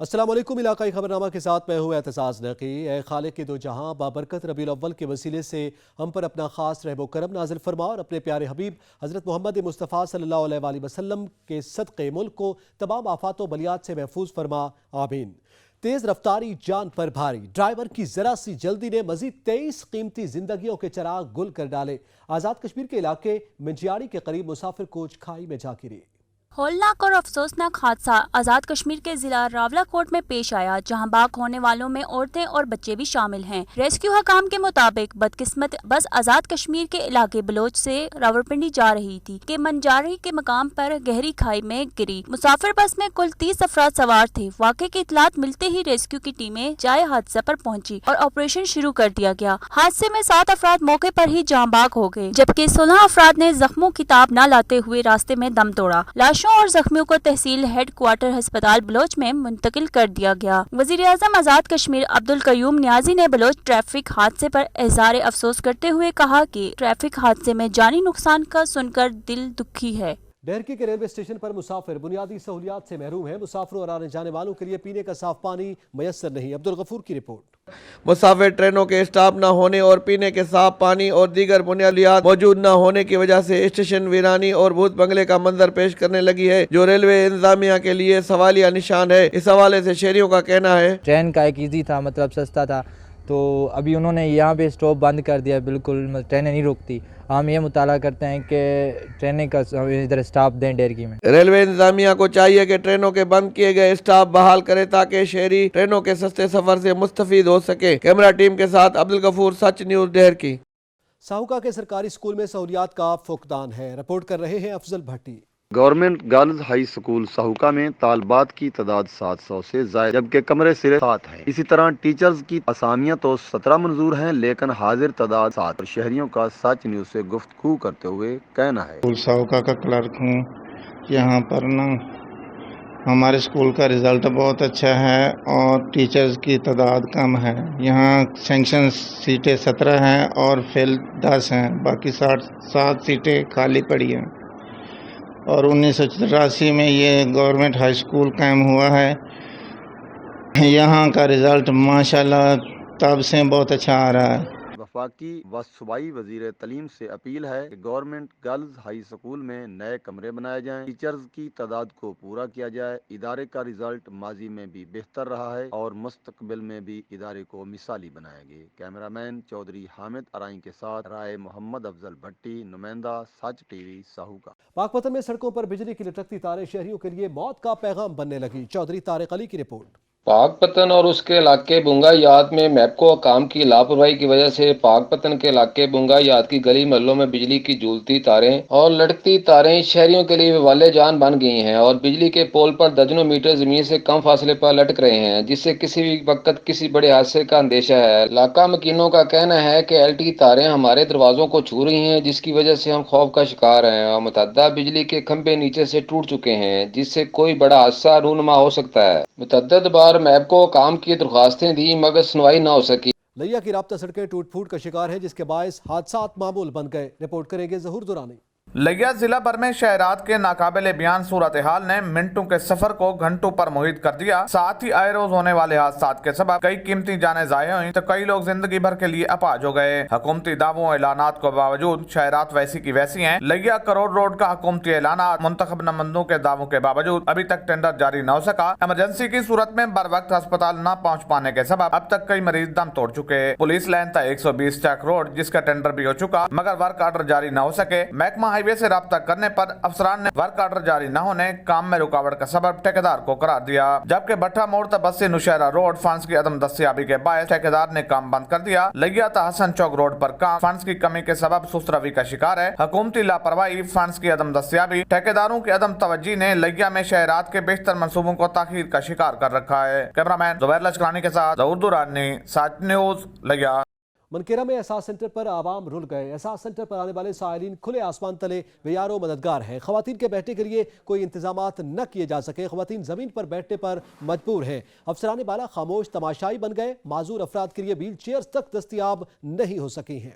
السلام علیکم، علاقائی خبرنامہ کے ساتھ میں ہوں اعتزاز نقی۔ اے خالق کے دو جہاں، بابرکت ربیع الاول کے وسیلے سے ہم پر اپنا خاص رحم و کرم نازل فرما اور اپنے پیارے حبیب حضرت محمد مصطفیٰ صلی اللہ علیہ وآلہ وسلم کے صدقے ملک کو تمام آفات و بلیات سے محفوظ فرما، آمین۔ تیز رفتاری جان پر بھاری، ڈرائیور کی ذرا سی جلدی نے مزید 23 قیمتی زندگیوں کے چراغ گل کر ڈالے۔ آزاد کشمیر کے علاقے منجیاڑی کے قریب مسافر کوچ کھائی میں جا گری۔ ہولناک اور افسوسناک حادثہ آزاد کشمیر کے ضلع راولا کوٹ میں پیش آیا، جہاں باغ ہونے والوں میں عورتیں اور بچے بھی شامل ہیں۔ ریسکیو حکام کے مطابق بدقسمت بس آزاد کشمیر کے علاقے بلوچ سے راولپنڈی جا رہی تھی کہ منجاری کے مقام پر گہری کھائی میں گری۔ مسافر بس میں کل 30 افراد سوار تھے۔ واقعے کی اطلاعات ملتے ہی ریسکیو کی ٹیمیں جائے حادثہ پر پہنچی اور آپریشن شروع کر دیا گیا۔ حادثے میں 7 افراد موقع پر ہی جاں بحق ہو گئے، جبکہ 16 افراد نے زخموں کی تاب نہ لاتے ہوئے راستے میں دم توڑا۔ اور زخمیوں کو تحصیل ہیڈ کوارٹر ہسپتال بلوچ میں منتقل کر دیا گیا۔ وزیر اعظم آزاد کشمیر عبدالقیوم نیازی نے بلوچ ٹریفک حادثے پر اظہار افسوس کرتے ہوئے کہا کہ ٹریفک حادثے میں جانی نقصان کا سن کر دل دکھی ہے۔ ڈہرکی کے ریلوے اسٹیشن پر مسافر بنیادی سہولیات سے محروم ہیں۔ مسافروں اور آنے جانے والوں کے لیے پینے کا صاف پانی میسر نہیں۔ عبدالغفور کی رپورٹ۔ مسافر ٹرینوں کے اسٹاپ نہ ہونے اور پینے کے صاف پانی اور دیگر بنیادیات موجود نہ ہونے کی وجہ سے اسٹیشن ویرانی اور بھوت بنگلے کا منظر پیش کرنے لگی ہے، جو ریلوے انتظامیہ کے لیے سوالیہ نشان ہے۔ اس حوالے سے شہریوں کا کہنا ہے ٹرین کا ایک ایزی تھا، مطلب سستا تھا، تو ابھی انہوں نے یہاں پہ اسٹاپ بند کر دیا، بالکل ٹرینیں نہیں رکتی۔ ہم یہ مطالعہ کرتے ہیں کہ ٹرینیں کا ادھر اسٹاپ دیں ڈہرکی میں۔ ریلوے انتظامیہ کو چاہیے کہ ٹرینوں کے بند کیے گئے اسٹاپ بحال کرے تاکہ شہری ٹرینوں کے سستے سفر سے مستفید ہو سکے۔ کیمرہ ٹیم کے ساتھ عبدالغفور، سچ نیوز، ڈہرکی۔ ساہوکا کے سرکاری اسکول میں سہولیات کا فقدان ہے، رپورٹ کر رہے ہیں افضل بھٹی۔ گورنمنٹ گرلز ہائی اسکول ساہوکا میں طالبات کی تعداد 700 سے زائد، جبکہ کمرے صرف 7 ہیں۔ اسی طرح ٹیچرز کی اسامیاں تو 17 منظور ہیں، لیکن حاضر تعداد 7 اور شہریوں کا سچ نیوز سے گفتگو کرتے ہوئے کہنا ہے۔ ساہوکا کا کلرک ہوں، یہاں پر نا ہمارے اسکول کا رزلٹ بہت اچھا ہے اور ٹیچرز کی تعداد کم ہے۔ یہاں سینکشن سیٹیں 17 ہیں اور فیل 10 ہیں، باقی 7 سیٹیں خالی پڑی ہیں۔ اور 1984 میں یہ گورنمنٹ ہائی اسکول قائم ہوا ہے۔ یہاں کا رزلٹ ماشاءاللہ تب سے بہت اچھا آ رہا ہے۔ وفاقی و صوبائی وزیر تعلیم سے اپیل ہے کہ گورنمنٹ گرلز ہائی اسکول میں نئے کمرے بنائے جائیں، ٹیچرز کی تعداد کو پورا کیا جائے۔ ادارے کا رزلٹ ماضی میں بھی بہتر رہا ہے اور مستقبل میں بھی ادارے کو مثالی بنائیں گے۔ کیمرہ مین چودھری حامد ارائیں کے ساتھ رائے محمد افضل بھٹی، نمائندہ سچ ٹی وی ساہوکا۔ پاکپتن میں سڑکوں پر بجلی کی لٹکتی تاریں شہریوں کے لیے موت کا پیغام بننے لگی۔ چودھری طارق علی کی رپورٹ۔ پاک پتن اور اس کے علاقے بنگایات میں میپکو حکام کی لاپرواہی کی وجہ سے پاک پتن کے علاقے بنگایات کی گلی محلوں میں بجلی کی جھولتی تاریں اور لٹکتی تاریں شہریوں کے لیے وبال جان بن گئی ہیں اور بجلی کے پول پر درجنوں میٹر زمین سے کم فاصلے پر لٹک رہے ہیں، جس سے کسی بھی وقت کسی بڑے حادثے کا اندیشہ ہے۔ علاقہ مکینوں کا کہنا ہے کہ ایل ٹی تاریں ہمارے دروازوں کو چھو رہی ہیں، جس کی وجہ سے ہم خوف کا شکار ہیں اور متعدد بجلی کے کھمبے نیچے سے ٹوٹ چکے ہیں، جس سے کوئی بڑا حادثہ رونما ہو سکتا ہے۔ متعدد بار میپ کو کام کی درخواستیں دی مگر سنوائی نہ ہو سکی۔ لیا کی رابطہ سڑکیں ٹوٹ پھوٹ کا شکار ہیں، جس کے باعث حادثات معمول بن گئے۔ رپورٹ کریں گے ظہور دورانی۔ لیا ضلع بھر میں شہرات کے ناقابل بیان صورتحال نے منٹوں کے سفر کو گھنٹوں پر محیط کر دیا۔ ساتھ ہی آئے روز ہونے والے حادثات کے سبب کئی قیمتی جانیں ضائع ہوئیں تو کئی لوگ زندگی بھر کے لیے اپاہج ہو گئے۔ حکومتی دعووں اعلانات کے باوجود شہرات ویسی کی ویسی ہیں۔ لیا کروڑ روڈ کا حکومتی اعلانات، منتخب نمائندوں کے دعووں کے باوجود ابھی تک ٹینڈر جاری نہ ہو سکا۔ ایمرجنسی کی صورت میں بر وقت ہسپتال نہ پہنچ پانے کے سبب اب تک کئی مریض دم توڑ چکے۔ پولیس لائن تھا 120 چک روڈ، جس کا ٹینڈر بھی ہو چکا مگر ورک آرڈر جاری نہ ہو سکے۔ محکمہ ہائی وے سے رابطہ کرنے پر افسران نے ورک آرڈر جاری نہ ہونے کام میں رکاوٹ کا سبب ٹھیکیدار کو قرار دیا، جبکہ بٹھا موڑ تا بسی نوشہرہ روڈ فنڈز کی عدم دستیابی کے باعث ٹھیکیدار نے کام بند کر دیا۔ لیا تا حسن چوک روڈ پر کام فنڈز کی کمی کے سبب سست روی کا شکار ہے۔ حکومتی لاپرواہی، فنڈز کی عدم دستیابی، ٹھیکیداروں کی عدم توجہ نے لیا میں شہرات کے بیشتر منصوبوں کو تاخیر کا شکار کر رکھا ہے۔ کیمرہ مین زبیر لشکرانی کے ساتھ ظہور دورانی، سچ نیوز، لیا۔ منکیرہ میں احساس سینٹر پر عوام رول گئے۔ احساس سینٹر پر آنے والے سائلین کھلے آسمان تلے ویار و مددگار ہیں۔ خواتین کے بیٹھنے کے لیے کوئی انتظامات نہ کیے جا سکے، خواتین زمین پر بیٹھنے پر مجبور ہیں۔ افسران بالا خاموش تماشائی بن گئے، معذور افراد کے لیے ویل چیئرز تک دستیاب نہیں ہو سکی ہیں۔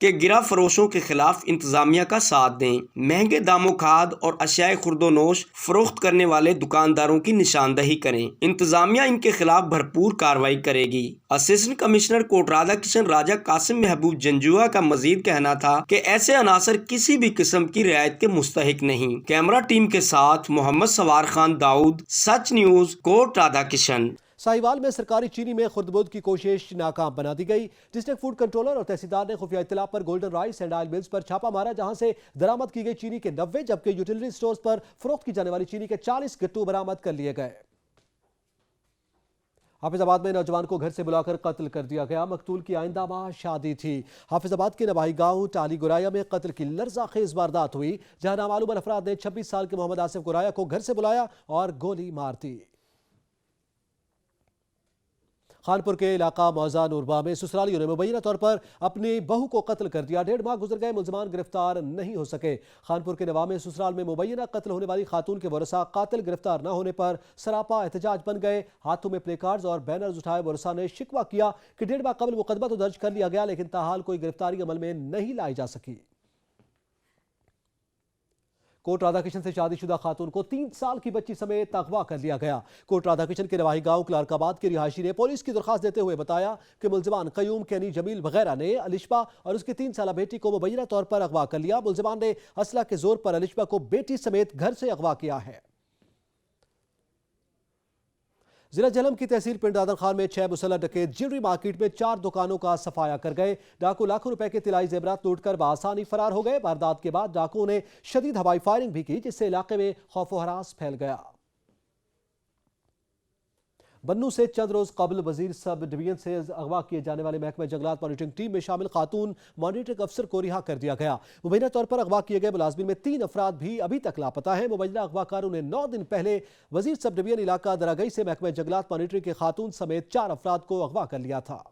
کہ گرا فروشوں کے خلاف انتظامیہ کا ساتھ دیں، مہنگے داموں کھاد اور اشیاء خرد و نوش فروخت کرنے والے دکانداروں کی نشاندہی کریں، انتظامیہ ان کے خلاف بھرپور کارروائی کرے گی۔ اسسٹنٹ کمشنر کوٹ رادھا کرشن راجہ قاسم محبوب جنجوا کا مزید کہنا تھا کہ ایسے عناصر کسی بھی قسم کی رعایت کے مستحق نہیں۔ کیمرہ ٹیم کے ساتھ محمد سوار خان داؤد، سچ نیوز، کوٹ رادھا کرشن۔ ساہیوال میں سرکاری چینی میں خردبود کی کوشش ناکام بنا دی گئی۔ ڈسٹرکٹ فوڈ کنٹرولر اور تحصیلدار نے خفیہ اطلاع پر golden rice and oil mills پر چھاپا مارا، جہاں سے درآمد کی گئی چینی کے 90 جبکہ یوٹیلیٹی سٹورز پر فروخت کی جانے والی چینی کے 40 گٹو برآمد کر لیے گئے۔ حافظ آباد میں نوجوان کو گھر سے بلا کر قتل کر دیا گیا، مقتول کی آئندہ ماہ شادی تھی۔ حافظ آباد کے نواحی گاؤں ٹالی گرایا میں قتل کی لرزہ خیز واردات ہوئی، جہاں نامعلوم افراد نے 26 سال کے محمد آصف گرایا کو گھر سے بلایا اور گولی مار دی۔ خانپور کے علاقہ موزہ نوربا میں سسرالیوں نے مبینہ طور پر اپنی بہو کو قتل کر دیا، 1.5 ماہ گزر گئے، ملزمان گرفتار نہیں ہو سکے۔ خانپور کے نواح میں سسرال میں مبینہ قتل ہونے والی خاتون کے ورثاء قاتل گرفتار نہ ہونے پر سراپا احتجاج بن گئے، ہاتھوں میں پلے کارڈز اور بینرز اٹھائے ورثاء نے شکوہ کیا کہ 1.5 ماہ قبل مقدمہ تو درج کر لیا گیا لیکن تاحال کوئی گرفتاری عمل میں نہیں لائی جا سکی۔ کوٹ رادھا کرشن سے شادی شدہ خاتون کو 3 سال کی بچی سمیت اغوا کر لیا گیا۔ کوٹ رادھا کرشن کے نواحی گاؤں کلارک آباد کے رہائشی نے پولیس کی درخواست دیتے ہوئے بتایا کہ ملزمان قیوم، کینی، جمیل وغیرہ نے الشبہ اور اس کی 3 سالہ بیٹی کو مبینہ طور پر اغوا کر لیا۔ ملزمان نے اسلحہ کے زور پر الشبہ کو بیٹی سمیت گھر سے اغوا کیا ہے۔ ضلع جہلم کی تحصیل پنڈ دادر خان میں 6 مسلح ڈکیت جیولری مارکیٹ میں 4 دکانوں کا صفایا کر گئے۔ ڈاکو لاکھوں روپے کے طلائی زیورات لوٹ کر بآسانی فرار ہو گئے۔ واردات کے بعد ڈاکوؤں نے شدید ہوائی فائرنگ بھی کی، جس سے علاقے میں خوف و ہراس پھیل گیا۔ بنوں سے چند روز قبل وزیر سب ڈویژن سے اغوا کیے جانے والے محکمہ جنگلات مانیٹرنگ ٹیم میں شامل خاتون مانیٹرنگ افسر کو رہا کر دیا گیا۔ مبینہ طور پر اغوا کیے گئے ملازمین میں 3 افراد بھی ابھی تک لاپتہ ہیں۔ مبینہ اغوا کاروں نے 9 دن پہلے وزیر سب ڈویژن علاقہ دراگئی سے محکمہ جنگلات مانیٹرنگ کے خاتون سمیت 4 افراد کو اغوا کر لیا تھا۔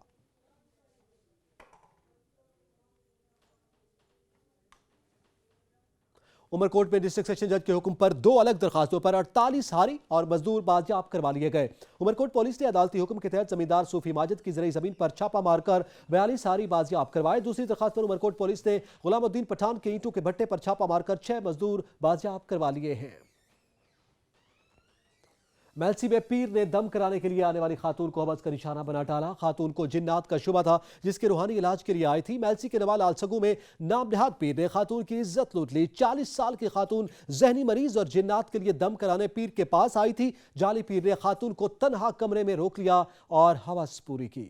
عمرکوٹ میں ڈسٹرکٹ سیشن جج کے حکم پر 2 الگ درخواستوں پر 48 ہاری اور مزدور بازیاب کروا لیے گئے۔ عمرکوٹ پولیس نے عدالتی حکم کے تحت زمیندار صوفی ماجد کی زرعی زمین پر چھاپا مار کر 42 ہاری بازیاب کروائے۔ دوسری درخواست پر عمرکوٹ پولیس نے غلام الدین پٹھان کے اینٹوں کے بھٹے پر چھاپا مار کر 6 مزدور بازیاب کروا لیے ہیں۔ میلسی میں پیر نے دم کرانے کے لیے آنے والی خاتون کو حبس کا نشانہ بنا ڈالا۔ خاتون کو جنات کا شبہ تھا جس کے روحانی علاج کے لیے آئی تھی۔ میلسی کے نوال آل سگو میں نام نہاد پیر نے خاتون کی عزت لوٹ لی۔ 40 سال کی خاتون ذہنی مریض اور جنات کے لیے دم کرانے پیر کے پاس آئی تھی۔ جعلی پیر نے خاتون کو تنہا کمرے میں روک لیا اور ہوس پوری کی۔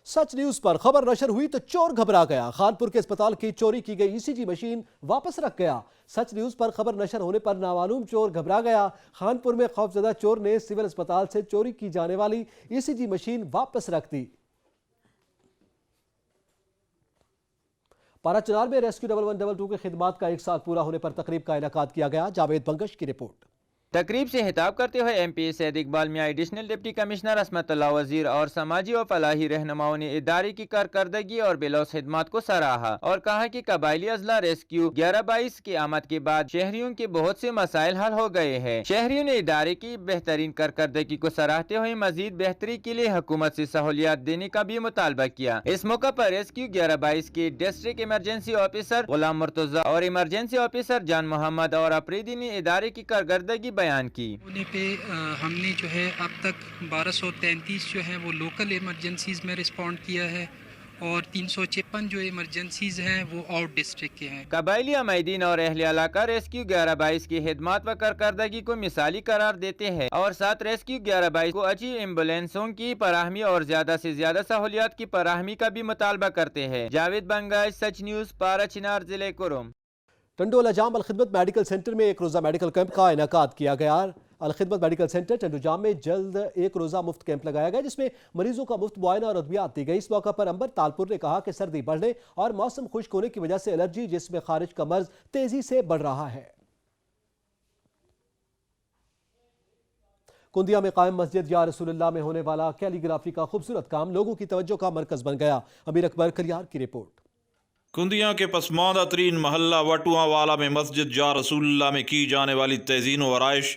سچ نیوز پر خبر نشر ہوئی تو چور گھبرا گیا، خانپور کے اسپتال کی چوری کی گئی ECG مشین واپس رکھ گیا۔ سچ نیوز پر خبر نشر ہونے پر نامعلوم چور گھبرا گیا۔ خانپور میں خوفزدہ چور نے سول اسپتال سے چوری کی جانے والی ECG مشین واپس رکھ دی۔ پارا چنار میں ریسکیو 1122 کی خدمات کا 1 سال پورا ہونے پر تقریب کا انعقاد کیا گیا۔ جاوید بنگش کی رپورٹ۔ تقریب سے خطاب کرتے ہوئے MP سید اقبال میاں، ایڈیشنل ڈپٹی کمشنر عصمت اللہ وزیر اور سماجی و فلاحی رہنماؤں نے ادارے کی کارکردگی اور بلوس خدمات کو سراہا اور کہا کہ قبائلی اضلاع ریسکیو 1122 کی آمد کے بعد شہریوں کے بہت سے مسائل حل ہو گئے ہیں۔ شہریوں نے ادارے کی بہترین کارکردگی کو سراہتے ہوئے مزید بہتری کے لیے حکومت سے سہولیات دینے کا بھی مطالبہ کیا۔ اس موقع پر ریسکیو 1122 کے district emergency officer Ghulam Murtaza اور ایمرجنسی آفیسر جان محمد اور اپریدی نے ادارے کی کارکردگی بیان کی۔ ہم نے جو ہے اب تک 1233 جو ہے وہ لوکل ایمرجنسیز میں رسپونڈ کیا ہے اور 356 جو ایمرجنسیز ہیں وہ آؤٹ ڈسٹرکٹ کے ہیں۔ قبائلی عمائدین اور اہل علاقہ ریسکیو 1122 کی خدمات و کارکردگی کو مثالی قرار دیتے ہیں اور ساتھ ریسکیو 1122 کو اچھی ایمبولینسوں کی فراہمی اور زیادہ سے زیادہ سہولیات کی فراہمی کا بھی مطالبہ کرتے ہیں۔ جاوید بنگش، سچ نیوز، پارا چنار، ضلع کوروم۔ ٹنڈو الجام الخدمت میڈیکل سینٹر میں 1 روزہ میڈیکل کیمپ کا انعقاد کیا گیا۔ الخدمت میڈیکل سینٹر ٹنڈو جام میں جلد 1 روزہ مفت کیمپ لگایا گیا جس میں مریضوں کا مفت معائنہ اور ادویات دی گئی۔ اس موقع پر انبر تالپور نے کہا کہ سردی بڑھنے اور موسم خشک ہونے کی وجہ سے الرجی جسم میں خارج کا مرض تیزی سے بڑھ رہا ہے۔ کندیا میں قائم مسجد یا رسول اللہ میں ہونے والا کیلی گرافی کا خوبصورت کام لوگوں کی توجہ کا مرکز بن گیا۔ امیر اکبر کلیار کی رپورٹ۔ کندیا کے پسماندہ ترین محلہ وٹواں والا میں مسجد یا رسول اللہ میں کی جانے والی تزئین و آرائش